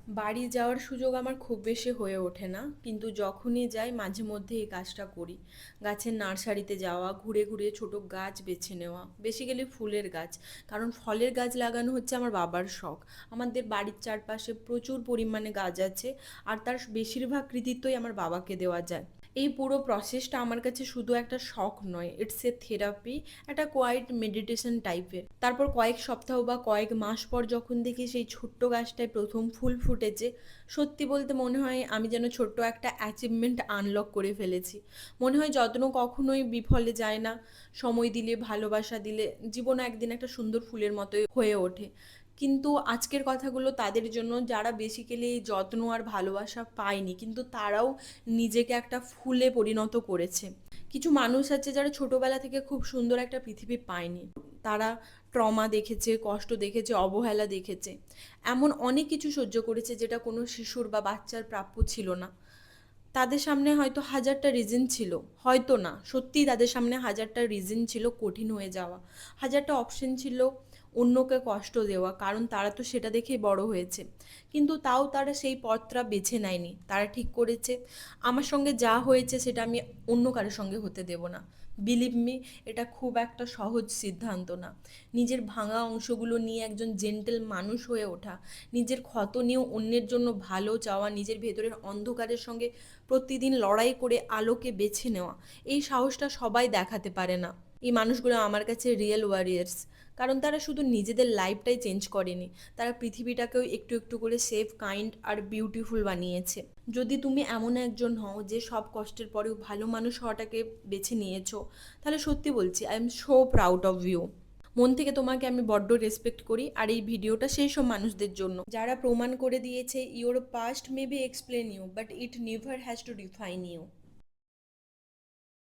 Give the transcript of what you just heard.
বাড়ি যাওয়ার সুযোগ আমার খুব বেশি হয়ে ওঠে না, কিন্তু যখনই যাই মাঝে মধ্যে এই কাজটা করি। গাছের নার্সারিতে যাওয়া, ঘুরে ঘুরে ছোট গাছ বেছে নেওয়া, বেসিক্যালি ফুলের গাছ। কারণ ফলের গাছ লাগানো হচ্ছে আমার বাবার শখ। আমাদের বাড়ির চারপাশে প্রচুর পরিমাণে গাছ আছে, আর তার বেশিরভাগ কৃতিত্বই আমার বাবাকে দেওয়া যায়। এই পুরো প্রসেসটা আমার কাছে শুধু একটা শখ নয়, ইটস এ থেরাপি, একটা কোয়াইট মেডিটেশন টাইপের। তারপর কয়েক সপ্তাহ বা কয়েক মাস পর যখন দেখি সেই ছোট্ট গাছটায় প্রথম ফুল ফুটেছে, সত্যি বলতে মনে হয় আমি যেন ছোট্ট একটা অ্যাচিভমেন্ট আনলক করে ফেলেছি। মনে হয় যত্ন কখনোই বিফলে যায় না, সময় দিলে, ভালোবাসা দিলে জীবন একদিন একটা সুন্দর ফুলের মতোই হয়ে ওঠে। কিন্তু আজকের কথাগুলো তাদের জন্য যারা বেসিক্যালি এই যত্ন আর ভালোবাসা পায়নি, কিন্তু তারাও নিজেকে একটা ফুলে পরিণত করেছে। কিছু মানুষ আছে যারা ছোটবেলা থেকে খুব সুন্দর একটা পৃথিবী পায়নি। তারা ট্রমা দেখেছে, কষ্ট দেখেছে, অবহেলা দেখেছে, এমন অনেক কিছু সহ্য করেছে যেটা কোনো শিশুর বা বাচ্চার প্রাপ্য ছিল না। তাদের সামনে হয়তো হাজারটা রিজন ছিল, হয়তো না, সত্যিই তাদের সামনে হাজারটা রিজন ছিল কঠিন হয়ে যাওয়া, হাজারটা অপশন ছিল অন্যকে কষ্ট দেওয়া, কারণ তারা তো সেটা দেখেই বড় হয়েছে। কিন্তু তাও তারা সেই পথটা বেছে নেয়নি। তারা ঠিক করেছে আমার সঙ্গে যা হয়েছে সেটা আমি অন্য কারোর সঙ্গে হতে দেব না। বিলিভ মি, এটা খুব একটা সহজ সিদ্ধান্ত না। নিজের ভাঙা অংশগুলো নিয়ে একজন জেন্টেল মানুষ হয়ে ওঠা, নিজের ক্ষত নিয়েও অন্যের জন্য ভালো চাওয়া, নিজের ভেতরের অন্ধকারের সঙ্গে প্রতিদিন লড়াই করে আলোকে বেছে নেওয়া, এই সাহসটা সবাই দেখাতে পারে না। এই মানুষগুলো আমার কাছে রিয়েল ওয়ারিয়ার্স। কারণ তারা শুধু নিজেদের লাইফটাই চেঞ্জ করেনি, তারা পৃথিবীটাকেও একটু একটু করে সেফ, কাইন্ড আর বিউটিফুল বানিয়েছে। যদি তুমি এমন একজন হও যে সব কষ্টের পরেও ভালো মানুষ হওয়াটাকে বেছে নিয়েছো, তাহলে সত্যি বলছি, I am so proud of you. মন থেকে তোমাকে আমি বড্ড রেসপেক্ট করি। আর এই ভিডিওটা সেই সব মানুষদের জন্য যারা প্রমাণ করে দিয়েছে your past may be explain you, but it never has to define you.